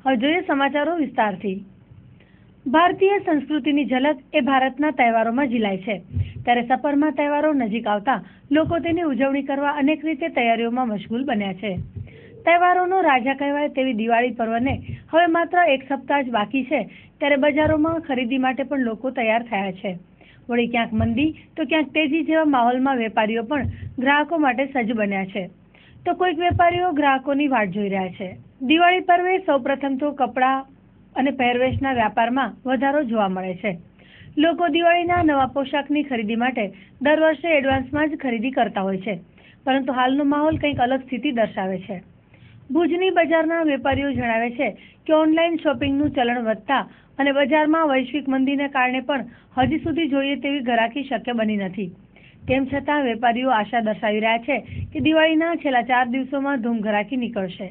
હવે જોઈએ સમાચારો વિસ્તારથી। ભારતીય સંસ્કૃતિની ઝલક એ ભારતના તહેવારોમાં ઝીલાય છે, ત્યારે સપરમાં તહેવારો નજીક આવતા લોકો તેની ઉજવણી કરવા અનેક રીતે તૈયારીઓમાં મશગુલ બન્યા છે। તહેવારોનો રાજા કહેવાય તેવી દિવાળી પર્વને હવે માત્ર એક સપ્તાહ જ બાકી છે, ત્યારે બજારોમાં ખરીદી માટે પણ લોકો તૈયાર થયા છે। વળી ક્યાંક મંદી તો ક્યાંક તેજી જેવા માહોલમાં વેપારીઓ પણ ગ્રાહકો માટે સજ્જ બન્યા છે, તો કોઈક વેપારીઓ ગ્રાહકોની વાટ જોઈ રહ્યા છે। દિવાળી પર્વે સૌપ્રથમ તો કપડાં અને પહેરવેશના વ્યાપારમાં વધારો જોવા મળે છે। લોકો દિવાળીના નવા પોશાકની ખરીદી માટે દર વર્ષે એડવાન્સમાં જ ખરીદી કરતા હોય છે, પરંતુ હાલનો માહોલ કંઈક અલગ સ્થિતિ દર્શાવે છે। ભુજની બજારના વેપારીઓ જણાવે છે કે ઓનલાઈન શોપિંગનું ચલણ વધતા અને બજારમાં વૈશ્વિક મંદીને કારણે પણ હજી સુધી જોઈએ તેવી ઘરાકી શક્ય બની નથી। તેમ છતાં વેપારીઓ આશા દર્શાવી રહ્યા છે કે દિવાળીના છેલ્લા 4 દિવસોમાં ધૂમ ઘરાકી નીકળશે।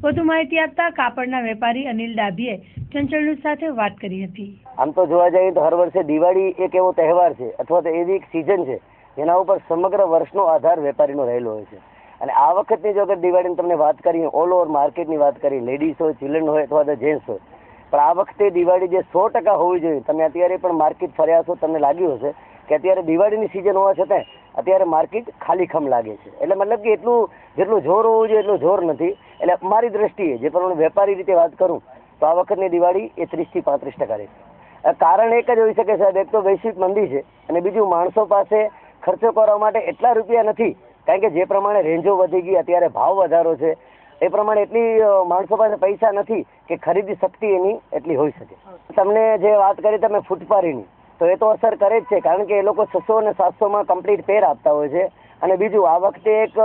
વધુ માહિતી આપતા કાપડના વેપારી અનિલ ડાભીએ ચંચળ ન્યૂઝ સાથે વાત કરી હતી। આમ તો જોવા જઈએ તો હર વર્ષે દિવાળી એક એવો તહેવાર છે અથવા તો એવી એક સિઝન છે જેના ઉપર સમગ્ર વર્ષનો આધાર વેપારીનો રહેલો હોય છે। અને આ વખતની જો અગર દિવાળીની તમને વાત કરીએ, ઓલ ઓવર માર્કેટની વાત કરીએ, લેડીઝ હોય, ચિલ્ડ્રન હોય અથવા તો જેન્ટ્સ હોય, પણ આ વખતે દિવાળી જે 100% હોવી જોઈએ, તમે અત્યારે પણ માર્કેટ ફર્યા છો, તમને લાગ્યું હશે કે અત્યારે દિવાળીની સિઝન હોવા છતાં અત્યારે માર્કેટ ખાલીખમ લાગે છે। એટલે મતલબ કે જેટલું જોર હોવું જોઈએ એટલું જોર નથી। એટલે મારી દ્રષ્ટિએ જે પ્રમાણે વેપારી રીતે વાત કરું તો આ વખતની દિવાળી એ 30 થી 35% રહેશે। કારણ એક જ હોઈ શકે સાહેબ, એક તો વૈશ્વિક મંદી છે અને બીજું માણસો પાસે ખર્ચો કરવા માટે એટલા રૂપિયા નથી, કારણ કે જે પ્રમાણે રેન્જો વધી ગઈ, અત્યારે ભાવ વધારો છે, એ પ્રમાણે એટલી માણસો પાસે પૈસા નથી કે ખરીદી શક્તિ એની એટલી હોઈ શકે। તમને જે વાત કરી તમે ફૂટપારીની, તો એ તો અસર કરે જ છે, કારણ કે એ લોકો 600 અને 700માં કમ્પ્લીટ પેર આપતા હોય છે। અને બીજું આ વખતે એક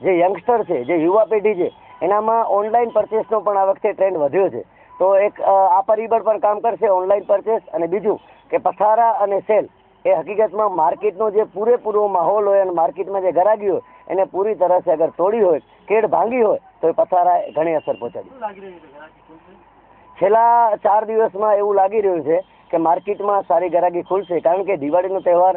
જે યંગસ્ટર છે, જે યુવા પેઢી છે, એનામાં ઓનલાઈન પરચેસનો પણ આ વખતે ટ્રેન્ડ વધ્યો છે, તો એક આ પરિબળ પણ કામ કરશે ઓનલાઈન પરચેસ। અને બીજું કે પથારા અને સેલ એ હકીકતમાં માર્કેટનો જે પૂરેપૂરો માહોલ હોય અને માર્કેટમાં જે ગરાગી હોય એને પૂરી તરહ અગર તોડી હોય, કેડ ભાંગી હોય તો એ પથારા ઘણી અસર પહોંચાડી। છેલ્લા 4 દિવસમાં એવું લાગી રહ્યું છે કે માર્કેટમાં સારી ગરાગી ખુલશે, કારણ કે દિવાળીનો તહેવાર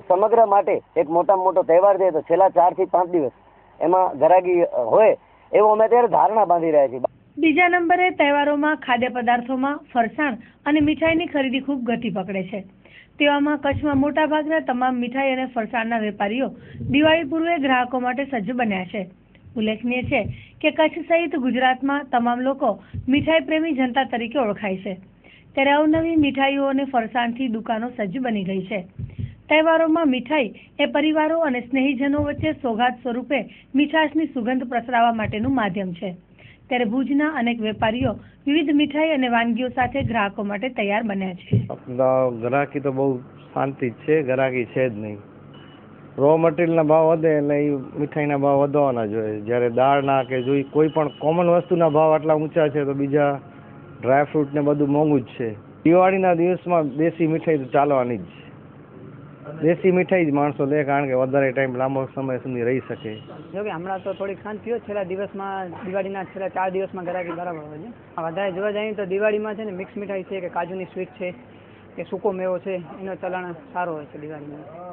સમગ્ર માટે એક મોટામાં મોટો તહેવાર છે, તો છેલ્લા 4 થી 5 દિવસ એમાં ગરાગી હોય એવું અમે અત્યારે ધારણા બાંધી રહ્યા છીએ। બીજા નંબરે તહેવારોમાં ખાદ્ય પદાર્થોમાં ફરસાણ અને મીઠાઈની ખરીદી ખૂબ ગતિ પકડે છે। તેવામાં કચ્છમાં મોટાભાગના તમામ મીઠાઈ અને ફરસાણના વેપારીઓ દિવાળી પૂર્વે ગ્રાહકો માટે સજ્જ બન્યા છે। ઉલ્લેખનીય છે કે કચ્છ સહિત ગુજરાતમાં તમામ લોકો મીઠાઈ પ્રેમી જનતા તરીકે ઓળખાય છે, ત્યારે અવનવી મીઠાઈઓ અને ફરસાણથી દુકાનો સજ્જ બની ગઈ છે। તહેવારોમાં મીઠાઈ એ પરિવારો અને સ્નેહીજનો વચ્ચે સોગાદ સ્વરૂપે મીઠાશની સુગંધ પ્રસરાવવા માટેનું માધ્યમ છે, ત્યારે ભુજના અનેક વેપારીઓ વિવિધ મીઠાઈ અને વાનગીઓ સાથે ગ્રાહકો માટે તૈયાર બન્યા છે। ગ્રાહકી તો બહુ શાંતિ જ છે, ગ્રાહકી છે જ નહીં। રો મટીરિયલના ભાવ વધે એટલે એ મીઠાઈના ભાવ વધવાના જ હોય। જ્યારે દાળના કે જો કોઈ પણ કોમન વસ્તુના ભાવ આટલા ઊંચા છે તો બીજા ડ્રાયફ્રૂટ ને બધું મોંઘું જ છે। દિવાળીના દિવસમાં દેશી મીઠાઈ તો ચાલવાની જ છે, દેશી મીઠાઈ જ માણસો લે, કારણ કે વધારે ટાઈમ લાંબો સમય સુધી રહી શકે। જો કે હમણાં તો થોડીક શાંતિ હોય, છેલ્લા દિવસમાં દિવાળીના છેલ્લા 4 દિવસમાં ગરાકી બરાબર હોય છે। વધારે જોવા જઈએ તો દિવાળીમાં છે ને મિક્સ મીઠાઈ છે કે કાજુની સ્વીટ છે કે સૂકો મેવો છે, એનો ચલણ સારો હોય છે દિવાળીમાં।